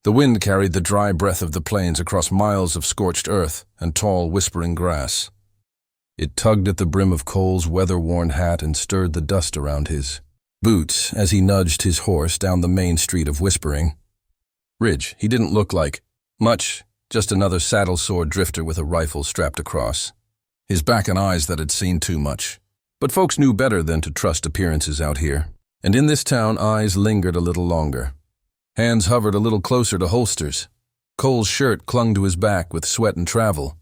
The wind carried the dry breath of the plains across miles of scorched earth and tall, whispering grass. It tugged at the brim of Cole's weather-worn hat and stirred the dust around his boots as he nudged his horse down the main street of Whispering Ridge. He didn't look like much, just another saddle-sore drifter with a rifle strapped across his back and eyes that had seen too much. But folks knew better than to trust appearances out here. And in this town, eyes lingered a little longer. Hands hovered a little closer to holsters. Cole's shirt clung to his back with sweat and travel,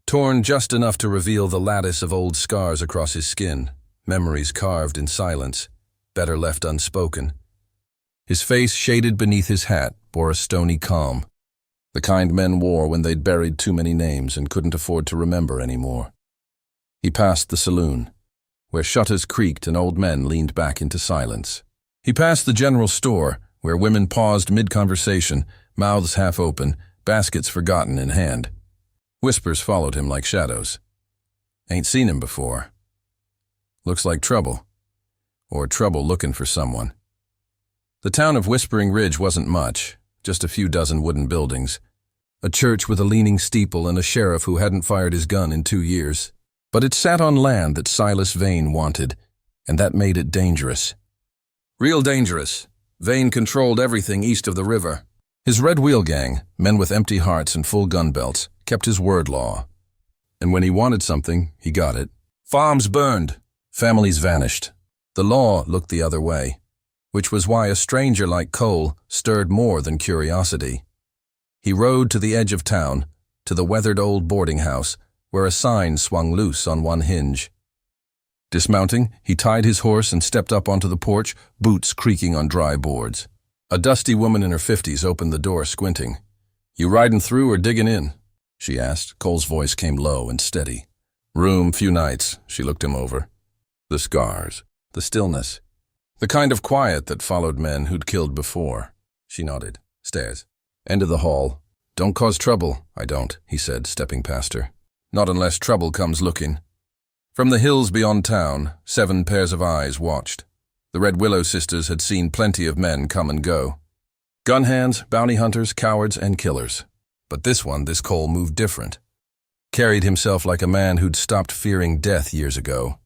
torn just enough to reveal the lattice of old scars across his skin, memories carved in silence, better left unspoken. His face, shaded beneath his hat, bore a stony calm, the kind men wore when they'd buried too many names and couldn't afford to remember anymore. He passed the saloon, where shutters creaked and old men leaned back into silence. He passed the general store, where women paused mid-conversation, mouths half open, baskets forgotten in hand. Whispers followed him like shadows. Ain't seen him before. Looks like trouble. Or trouble looking for someone. The town of Whispering Ridge wasn't much, just a few dozen wooden buildings. A church with a leaning steeple and a sheriff who hadn't fired his gun in 2 years. But it sat on land that Silas Vane wanted, and that made it dangerous. Real dangerous. Vane controlled everything east of the river. His Red Wheel gang, men with empty hearts and full gun belts, kept his word law. And when he wanted something, he got it. Farms burned. Families vanished. The law looked the other way, which was why a stranger like Cole stirred more than curiosity. He rode to the edge of town, to the weathered old boarding house, where a sign swung loose on one hinge. Dismounting, he tied his horse and stepped up onto the porch, boots creaking on dry boards. A dusty woman in her 50s opened the door, squinting. "You riding through or digging in?" she asked. Cole's voice came low and steady. "Room, few nights." She looked him over. The scars, the stillness, the kind of quiet that followed men who'd killed before. She nodded. "Stairs. End of the hall. Don't cause trouble." "I don't," he said, stepping past her. "Not unless trouble comes looking." From the hills beyond town, 7 pairs of eyes watched. The Red Willow sisters had seen plenty of men come and go. Gun hands, bounty hunters, cowards, and killers. But this Cole moved different. Carried himself like a man who'd stopped fearing death years ago.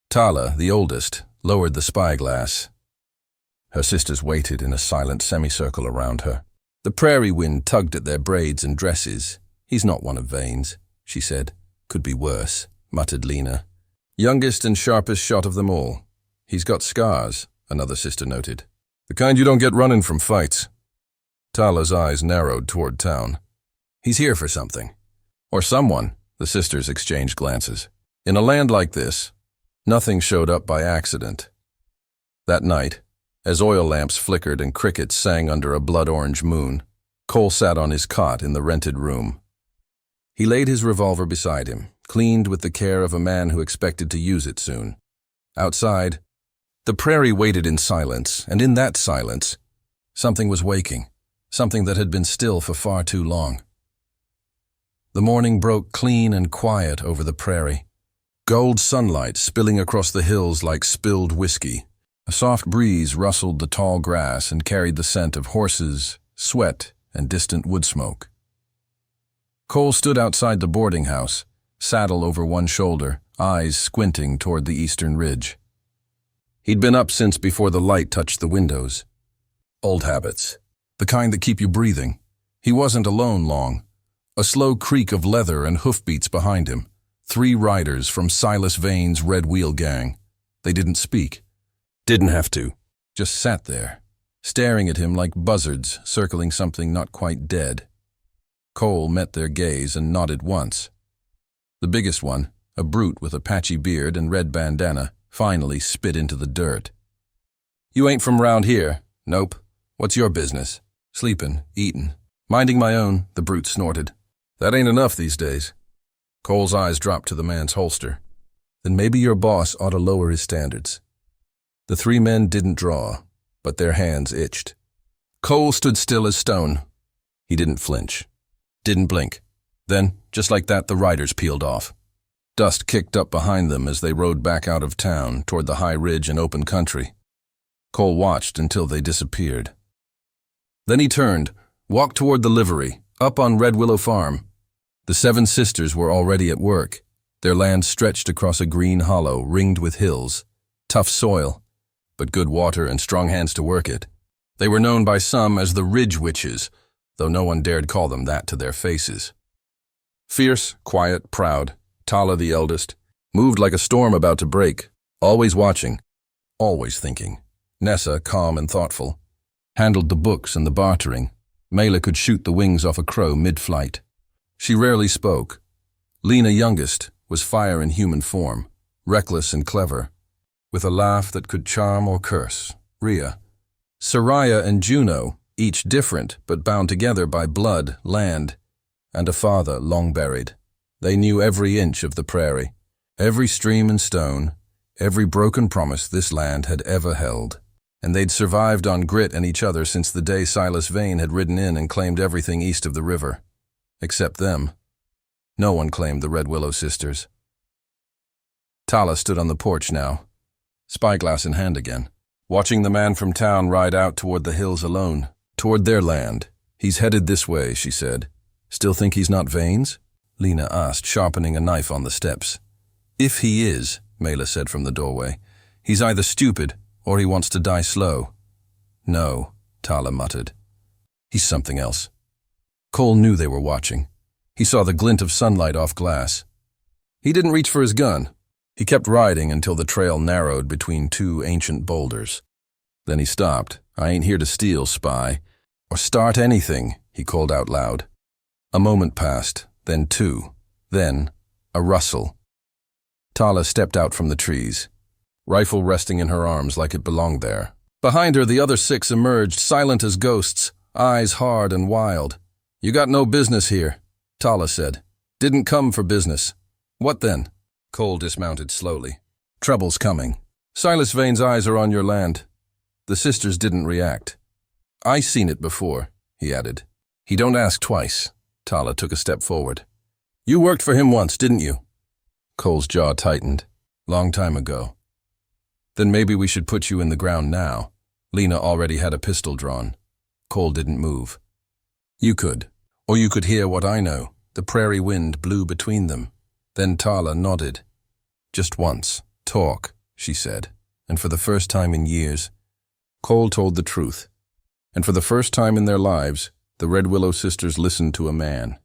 Tala, the oldest, lowered the spyglass. Her sisters waited in a silent semicircle around her. The prairie wind tugged at their braids and dresses. "He's not one of Vane's," she said. "Could be worse," muttered Lena. "Youngest and sharpest shot of them all. He's got scars," another sister noted. "The kind you don't get running from fights." Tala's eyes narrowed toward town. "He's here for something." Or someone, the sisters exchanged glances. In a land like this, nothing showed up by accident. That night, as oil lamps flickered and crickets sang under a blood-orange moon, Cole sat on his cot in the rented room. He laid his revolver beside him, cleaned with the care of a man who expected to use it soon. Outside, the prairie waited in silence, and in that silence, something was waking, something that had been still for far too long. The morning broke clean and quiet over the prairie. Gold sunlight spilling across the hills like spilled whiskey. A soft breeze rustled the tall grass and carried the scent of horses, sweat, and distant wood smoke. Cole stood outside the boarding house, saddle over one shoulder, eyes squinting toward the eastern ridge. He'd been up since before the light touched the windows. Old habits, the kind that keep you breathing. He wasn't alone long. A slow creak of leather and hoofbeats behind him. 3 riders from Silas Vane's Red Wheel gang. They didn't speak. Didn't have to. Just sat there, staring at him like buzzards circling something not quite dead. Cole met their gaze and nodded once. The biggest one, a brute with a patchy beard and red bandana, finally spit into the dirt. "You ain't from round here?" "Nope. What's your business?" "Sleepin', eatin'. Minding my own," the brute snorted. "That ain't enough these days." Cole's eyes dropped to the man's holster. "Then maybe your boss ought to lower his standards." The 3 men didn't draw, but their hands itched. Cole stood still as stone. He didn't flinch. Didn't blink. Then, just like that, the riders peeled off. Dust kicked up behind them as they rode back out of town toward the high ridge and open country. Cole watched until they disappeared. Then he turned, Walked toward the livery, up on Red Willow Farm. The 7 sisters were already at work. Their land stretched across a green hollow ringed with hills. Tough soil, but good water and strong hands to work it. They were known by some as the Ridge Witches, though no one dared call them that to their faces. Fierce, quiet, proud, Tala the eldest, moved like a storm about to break, always watching, always thinking. Nessa, calm and thoughtful, handled the books and the bartering. Mela could shoot the wings off a crow mid-flight. She rarely spoke. Lena, youngest, was fire in human form, reckless and clever, with a laugh that could charm or curse. Rhea. Soraya and Juno, each different but bound together by blood, land, and a father long buried. They knew every inch of the prairie, every stream and stone, every broken promise this land had ever held. And they'd survived on grit and each other since the day Silas Vane had ridden in and claimed everything east of the river. Except them. No one claimed the Red Willow sisters. Tala stood on the porch now, spyglass in hand again, watching the man from town ride out toward the hills alone, toward their land. He's headed this way, she said. Still think he's not Vane's? Lena asked, sharpening a knife on the steps. If he is, Mela said from the doorway, he's either stupid or he wants to die slow. No, Tala muttered. He's something else. Cole knew they were watching. He saw the glint of sunlight off glass. He didn't reach for his gun. He kept riding until the trail narrowed between 2 ancient boulders. Then he stopped. I ain't here to steal, spy. Or start anything, he called out loud. A moment passed, then 2. Then, a rustle. Tala stepped out from the trees, rifle resting in her arms like it belonged there. Behind her, the other 6 emerged, silent as ghosts, eyes hard and wild. You got no business here, Tala said. Didn't come for business. What then? Cole dismounted slowly. Trouble's coming. Silas Vane's eyes are on your land. The sisters didn't react. I seen it before, he added. He don't ask twice. Tala took a step forward. You worked for him once, didn't you? Cole's jaw tightened. Long time ago. Then maybe we should put you in the ground now. Lena already had a pistol drawn. Cole didn't move. You could. Or you could hear what I know. The prairie wind blew between them. Then Tala nodded. Just once. Talk, she said. And for the first time in years, Cole told the truth. And for the first time in their lives, the Red Willow sisters listened to a man.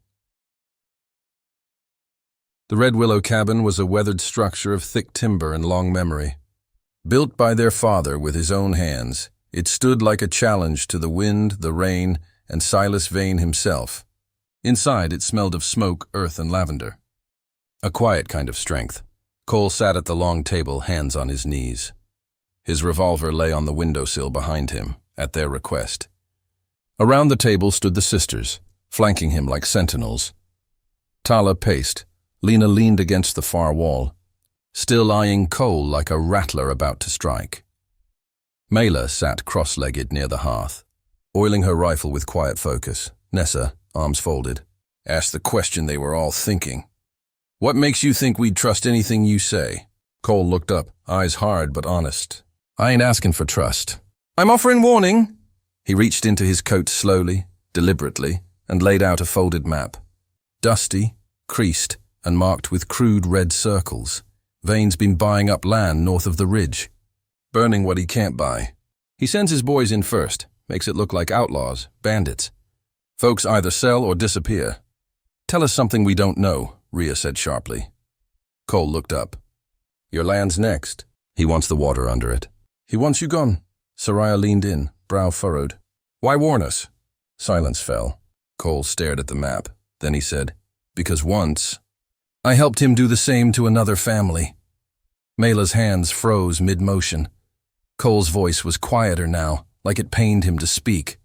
The Red Willow cabin was a weathered structure of thick timber and long memory. Built by their father with his own hands, it stood like a challenge to the wind, the rain, and Silas Vane himself. Inside, it smelled of smoke, earth, and lavender. A quiet kind of strength. Cole sat at the long table, hands on his knees. His revolver lay on the windowsill behind him, at their request. Around the table stood the sisters, flanking him like sentinels. Tala paced. Lena leaned against the far wall, still eyeing Cole like a rattler about to strike. Mela sat cross-legged near the hearth, oiling her rifle with quiet focus. Nessa, arms folded, asked the question they were all thinking. What makes you think we'd trust anything you say? Cole looked up, eyes hard but honest. I ain't asking for trust. I'm offering warning. He reached into his coat slowly, deliberately, and laid out a folded map. Dusty, creased, and marked with crude red circles. Vane's been buying up land north of the ridge, burning what he can't buy. He sends his boys in first, makes it look like outlaws, bandits. Folks either sell or disappear. Tell us something we don't know, Rhea said sharply. Cole looked up. Your land's next. He wants the water under it. He wants you gone. Soraya leaned in, brow furrowed. Why warn us? Silence fell. Cole stared at the map. Then he said, because once I helped him do the same to another family. Mela's hands froze mid-motion. Cole's voice was quieter now, like it pained him to speak.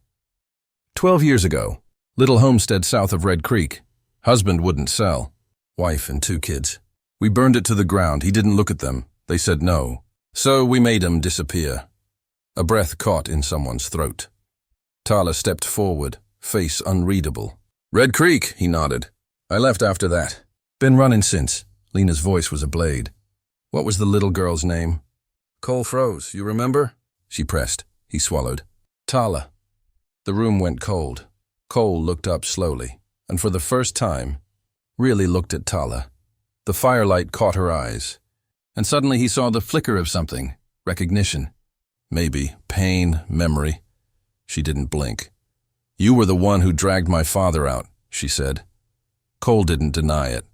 12 years ago, little homestead south of Red Creek. Husband wouldn't sell. Wife and 2 kids. We burned it to the ground. He didn't look at them. They said no. So we made him disappear. A breath caught in someone's throat. Tala stepped forward, face unreadable. Red Creek, he nodded. I left after that. Been running since. Lena's voice was a blade. What was the little girl's name? Cole froze. You remember? She pressed. He swallowed. Tala. The room went cold. Cole looked up slowly, and for the first time, really looked at Tala. The firelight caught her eyes, and suddenly he saw the flicker of something, recognition. Maybe pain, memory. She didn't blink. "You were the one who dragged my father out," she said. Cole didn't deny it.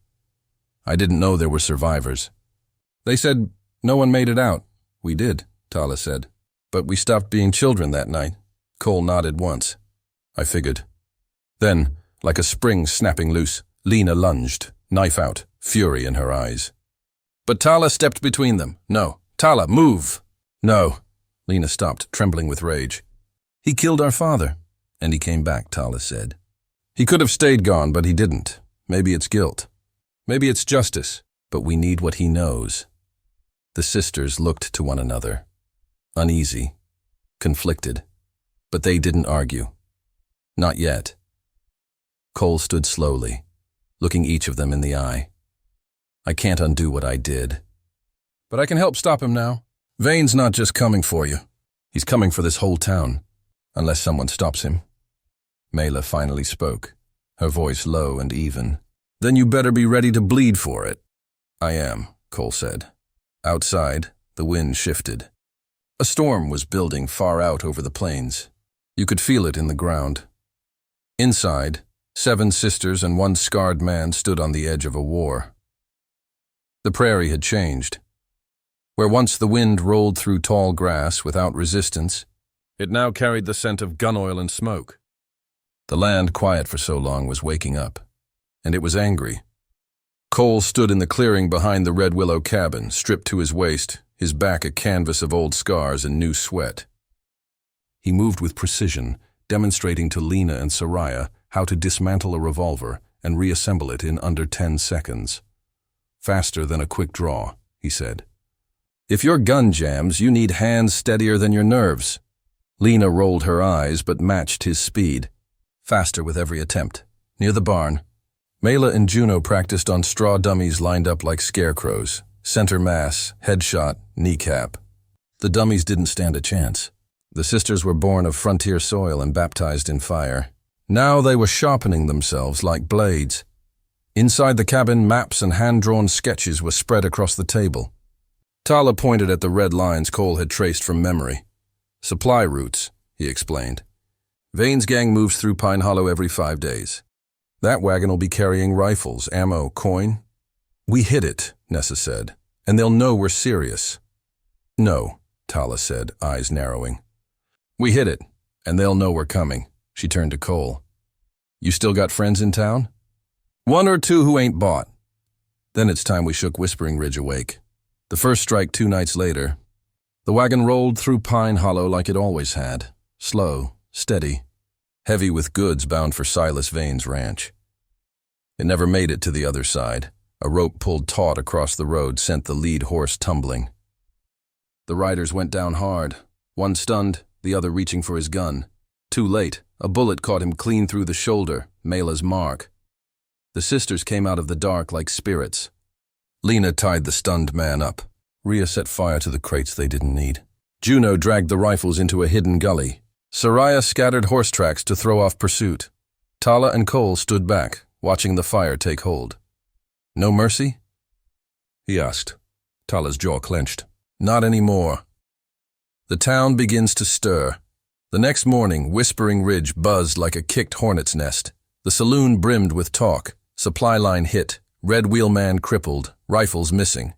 "I didn't know there were survivors." "They said no one made it out." "We did," Tala said. "But we stopped being children that night." Cole nodded once. "I figured." Then, like a spring snapping loose, Lena lunged, knife out, fury in her eyes. But Tala stepped between them. "No. Tala, move!" "No." Lena stopped, trembling with rage. "He killed our father." "And he came back," Tala said. "He could have stayed gone, but he didn't. Maybe it's guilt. Maybe it's justice. But we need what he knows." The sisters looked to one another, uneasy, conflicted. But they didn't argue. Not yet. Cole stood slowly, looking each of them in the eye. "I can't undo what I did. But I can help stop him now. Vane's not just coming for you. He's coming for this whole town, unless someone stops him." Mela finally spoke, her voice low and even. "Then you better be ready to bleed for it." "I am," Cole said. Outside, the wind shifted. A storm was building far out over the plains. You could feel it in the ground. Inside, 7 sisters and 1 scarred man stood on the edge of a war. The prairie had changed. Where once the wind rolled through tall grass without resistance, it now carried the scent of gun oil and smoke. The land, quiet for so long, was waking up, and it was angry. Cole stood in the clearing behind the Red Willow cabin, stripped to his waist, his back a canvas of old scars and new sweat. He moved with precision, demonstrating to Lena and Soraya how to dismantle a revolver and reassemble it in under 10 seconds. "Faster than a quick draw," he said. "If your gun jams, you need hands steadier than your nerves." Lena rolled her eyes but matched his speed. Faster with every attempt. Near the barn, Mela and Juno practiced on straw dummies lined up like scarecrows. Center mass, headshot, kneecap. The dummies didn't stand a chance. The sisters were born of frontier soil and baptized in fire. Now they were sharpening themselves like blades. Inside the cabin, maps and hand-drawn sketches were spread across the table. Tala pointed at the red lines Cole had traced from memory. "Supply routes," he explained. "Vane's gang moves through Pine Hollow every 5 days. That wagon will be carrying rifles, ammo, coin." "We hit it," Nessa said, "and they'll know we're serious." "No," Tala said, eyes narrowing. "We hit it, and they'll know we're coming." She turned to Cole. "You still got friends in town?" "1 or 2 who ain't bought." Then it's time we shook Whispering Ridge awake. The first strike 2 nights later. The wagon rolled through Pine Hollow like it always had. Slow, steady, heavy with goods bound for Silas Vane's ranch. It never made it to the other side. A rope pulled taut across the road sent the lead horse tumbling. The riders went down hard, one stunned, the other reaching for his gun. Too late, a bullet caught him clean through the shoulder, Mela's mark. The sisters came out of the dark like spirits. Lena tied the stunned man up. Rhea set fire to the crates they didn't need. Juno dragged the rifles into a hidden gully. Soraya scattered horse tracks to throw off pursuit. Tala and Cole stood back, watching the fire take hold. "No mercy?" he asked. Tala's jaw clenched. "Not anymore." The town begins to stir. The next morning, Whispering Ridge buzzed like a kicked hornet's nest. The saloon brimmed with talk. Supply line hit. Red wheelman crippled. Rifles missing.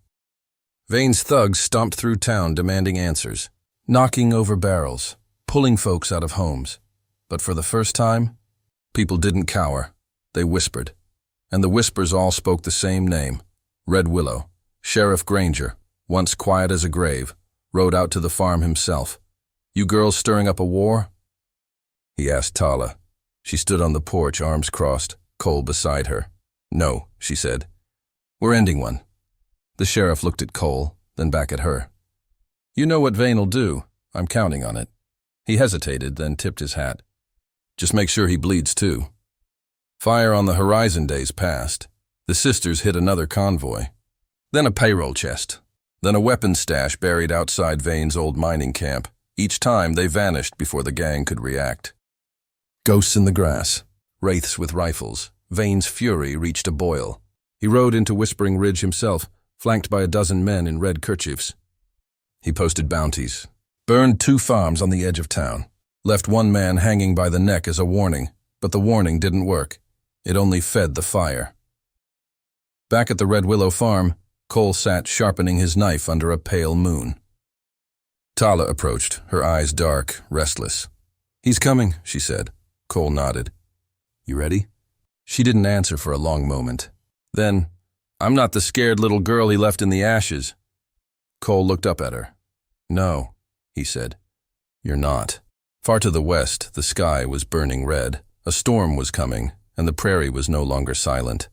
Vane's thugs stomped through town demanding answers. Knocking over barrels. Pulling folks out of homes. But for the first time, people didn't cower. They whispered. And the whispers all spoke the same name. Red Willow. Sheriff Granger, once quiet as a grave, rode out to the farm himself. "You girls stirring up a war?" he asked Tala. She stood on the porch, arms crossed, Cole beside her. "No," she said. "We're ending one." The sheriff looked at Cole, then back at her. "You know what Vane'll do. I'm counting on it." He hesitated, then tipped his hat. "Just make sure he bleeds too." Fire on the horizon days passed. The sisters hit another convoy. Then a payroll chest. Then a weapons stash buried outside Vane's old mining camp. Each time they vanished before the gang could react. Ghosts in the grass. wraiths with rifles. Vane's fury reached a boil. He rode into Whispering Ridge himself, flanked by a dozen men in red kerchiefs. He posted bounties, burned 2 farms on the edge of town, left 1 man hanging by the neck as a warning, but the warning didn't work. It only fed the fire. Back at the Red Willow farm, Cole sat sharpening his knife under a pale moon. Tala approached, her eyes dark, restless. "He's coming," she said. Cole nodded. "You ready?" She didn't answer for a long moment. Then, "I'm not the scared little girl he left in the ashes." Cole looked up at her. "No," he said. "You're not." Far to the west, the sky was burning red. A storm was coming, and the prairie was no longer silent.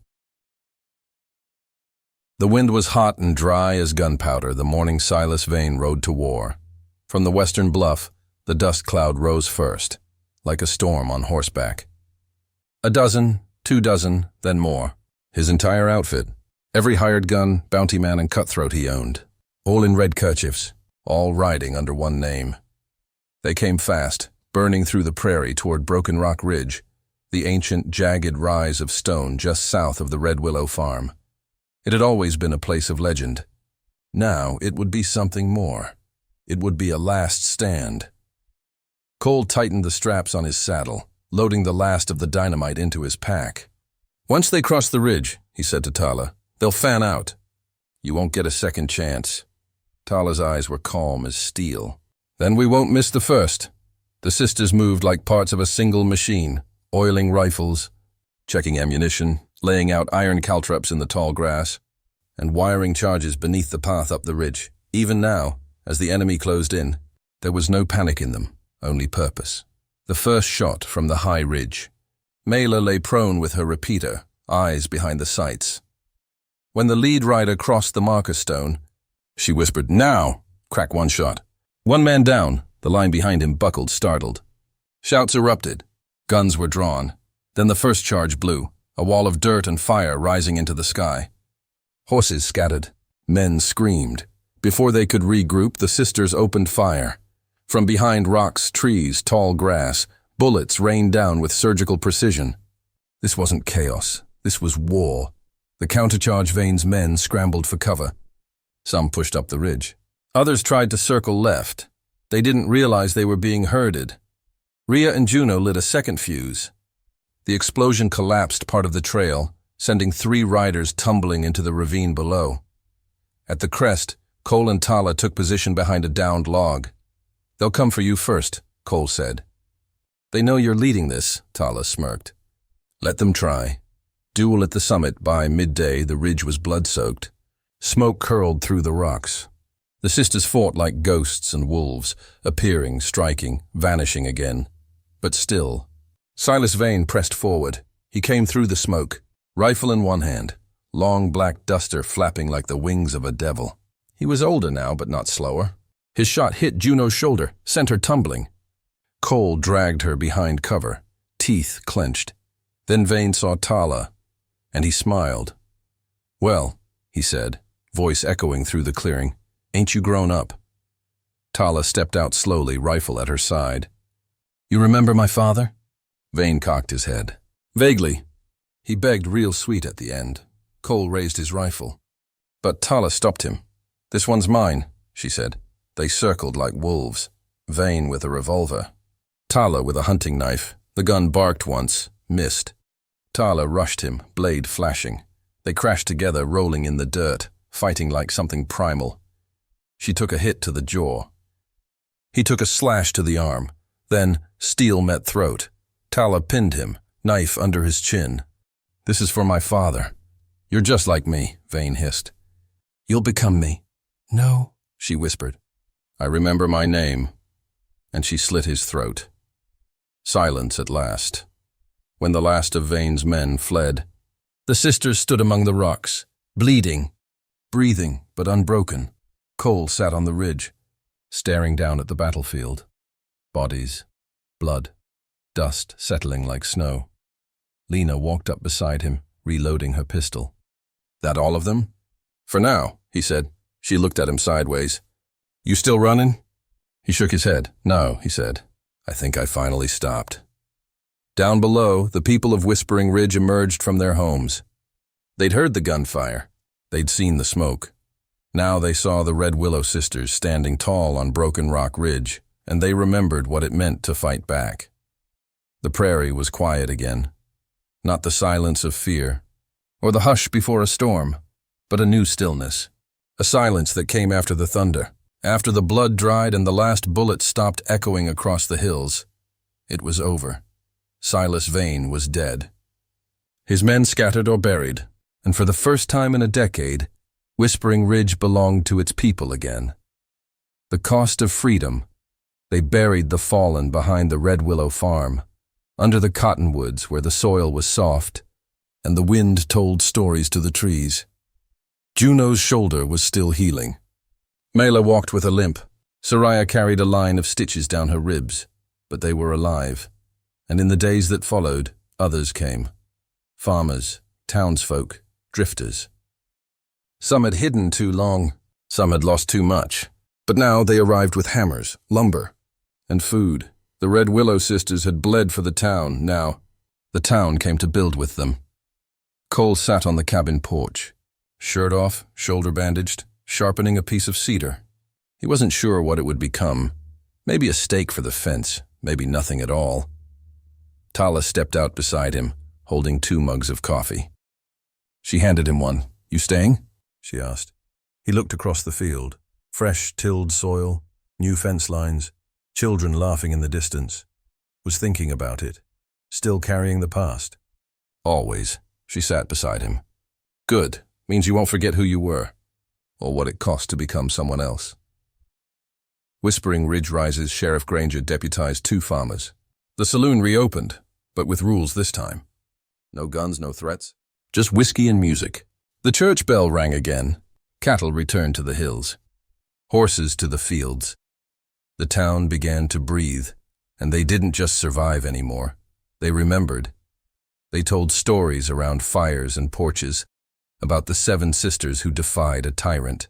The wind was hot and dry as gunpowder the morning Silas Vane rode to war. From the western bluff, the dust cloud rose first, like a storm on horseback. 1 dozen, 2 dozen, then more. His entire outfit, every hired gun, bounty man, and cutthroat he owned, all in red kerchiefs, all riding under one name. They came fast, burning through the prairie toward Broken Rock Ridge, the ancient, jagged rise of stone just south of the Red Willow farm. It had always been a place of legend. Now it would be something more. It would be a last stand. Cole tightened the straps on his saddle, loading the last of the dynamite into his pack. "Once they cross the ridge," he said to Tala, "they'll fan out. You won't get a second chance." Tala's eyes were calm as steel. "Then we won't miss the first." The sisters moved like parts of a single machine, oiling rifles, checking ammunition, laying out iron caltrops in the tall grass, and wiring charges beneath the path up the ridge. Even now, as the enemy closed in, there was no panic in them, only purpose. The first shot from the high ridge. Mela lay prone with her repeater, eyes behind the sights. When the lead rider crossed the marker stone, she whispered, "Now!" Crack 1 shot. 1 man down, the line behind him buckled, startled. Shouts erupted. Guns were drawn. Then the first charge blew, a wall of dirt and fire rising into the sky. Horses scattered. Men screamed. Before they could regroup, the sisters opened fire. From behind rocks, trees, tall grass, bullets rained down with surgical precision. This wasn't chaos. This was war. The countercharge Vane's men scrambled for cover. Some pushed up the ridge. Others tried to circle left. They didn't realize they were being herded. Rhea and Juno lit a second fuse. The explosion collapsed part of the trail, sending 3 riders tumbling into the ravine below. At the crest, Cole and Tala took position behind a downed log. "They'll come for you first," Cole said. "They know you're leading this," Tala smirked. "Let them try." Duel at the summit. By midday, the ridge was blood-soaked. Smoke curled through the rocks. The sisters fought like ghosts and wolves, appearing, striking, vanishing again. But still. Silas Vane pressed forward. He came through the smoke, rifle in one hand, long black duster flapping like the wings of a devil. He was older now, but not slower. His shot hit Juno's shoulder, sent her tumbling. Cole dragged her behind cover, teeth clenched. Then Vane saw Tala, and he smiled. "Well," he said, voice echoing through the clearing, "ain't you grown up?" Tala stepped out slowly, rifle at her side. "You remember my father?" Vane cocked his head. "Vaguely." He begged real sweet at the end. Cole raised his rifle. But Tala stopped him. "This one's mine," she said. They circled like wolves, Vane with a revolver. Tala with a hunting knife. The gun barked once, missed. Tala rushed him, blade flashing. They crashed together, rolling in the dirt, fighting like something primal. She took a hit to the jaw. He took a slash to the arm. Then, steel met throat. Tala pinned him, knife under his chin. "This is for my father." "You're just like me," Vane hissed. "You'll become me." "No," she whispered. "I remember my name." And she slit his throat. Silence at last. When the last of Vane's men fled, the sisters stood among the rocks, bleeding, breathing but unbroken. Cole sat on the ridge, staring down at the battlefield. Bodies, blood, dust settling like snow. Lena walked up beside him, reloading her pistol. "That all of them?" "For now," he said. She looked at him sideways. "You still running?" He shook his head. "No," he said. "I think I finally stopped." Down below, the people of Whispering Ridge emerged from their homes. They'd heard the gunfire. They'd seen the smoke. Now they saw the Red Willow sisters standing tall on Broken Rock Ridge, and they remembered what it meant to fight back. The prairie was quiet again. Not the silence of fear, or the hush before a storm, but a new stillness. A silence that came after the thunder, after the blood dried and the last bullet stopped echoing across the hills. It was over. Silas Vane was dead. His men scattered or buried, and for the first time in a decade, Whispering Ridge belonged to its people again. The cost of freedom. They buried the fallen behind the Red Willow farm, under the cottonwoods where the soil was soft, and the wind told stories to the trees. Juno's shoulder was still healing. Mela walked with a limp. Soraya carried a line of stitches down her ribs, but they were alive. And in the days that followed, others came. Farmers, townsfolk, drifters. Some had hidden too long, some had lost too much, but now they arrived with hammers, lumber, and food. The Red Willow sisters had bled for the town. Now, the town came to build with them. Cole sat on the cabin porch, shirt off, shoulder bandaged, sharpening a piece of cedar. He wasn't sure what it would become. Maybe a stake for the fence, maybe nothing at all. Tala stepped out beside him, holding 2 mugs of coffee. She handed him one. "You staying?" she asked. He looked across the field. Fresh, tilled soil, new fence lines, children laughing in the distance. Was thinking about it, still carrying the past. "Always." She sat beside him. "Good. Means you won't forget who you were, or what it cost to become someone else." Whispering Ridge Rise's Sheriff Granger deputized 2 farmers. The saloon reopened, but with rules this time. No guns, no threats. Just whiskey and music. The church bell rang again. Cattle returned to the hills. Horses to the fields. The town began to breathe, and they didn't just survive anymore. They remembered. They told stories around fires and porches, about the 7 sisters who defied a tyrant,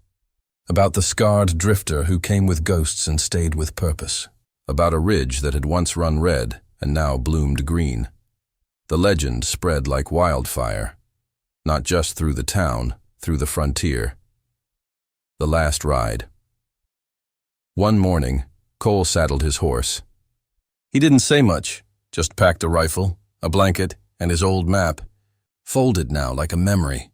about the scarred drifter who came with ghosts and stayed with purpose, about a ridge that had once run red and now bloomed green. The legend spread like wildfire, not just through the town, through the frontier. The last ride. One morning, Cole saddled his horse. He didn't say much, just packed a rifle, a blanket, and his old map, folded now like a memory.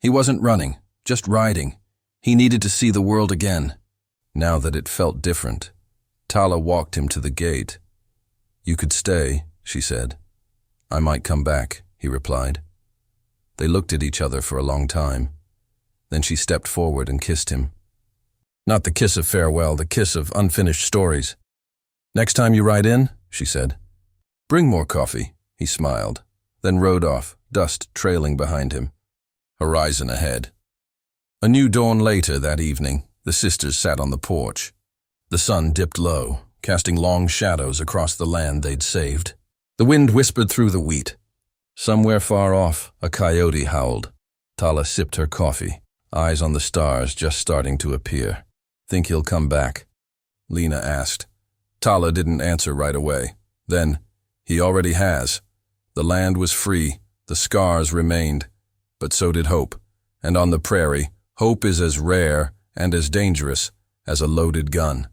He wasn't running, just riding. He needed to see the world again, now that it felt different. Tala walked him to the gate. "You could stay," she said. "I might come back," he replied. They looked at each other for a long time. Then she stepped forward and kissed him. Not the kiss of farewell, the kiss of unfinished stories. "Next time you ride in," she said. "Bring more coffee," he smiled, then rode off, dust trailing behind him. Horizon ahead. A new dawn later that evening, the sisters sat on the porch. The sun dipped low, casting long shadows across the land they'd saved. The wind whispered through the wheat. Somewhere far off, a coyote howled. Tala sipped her coffee, eyes on the stars just starting to appear. "Think he'll come back?" Lena asked. Tala didn't answer right away. Then, "He already has." The land was free, the scars remained, but so did hope. And on the prairie, hope is as rare and as dangerous as a loaded gun.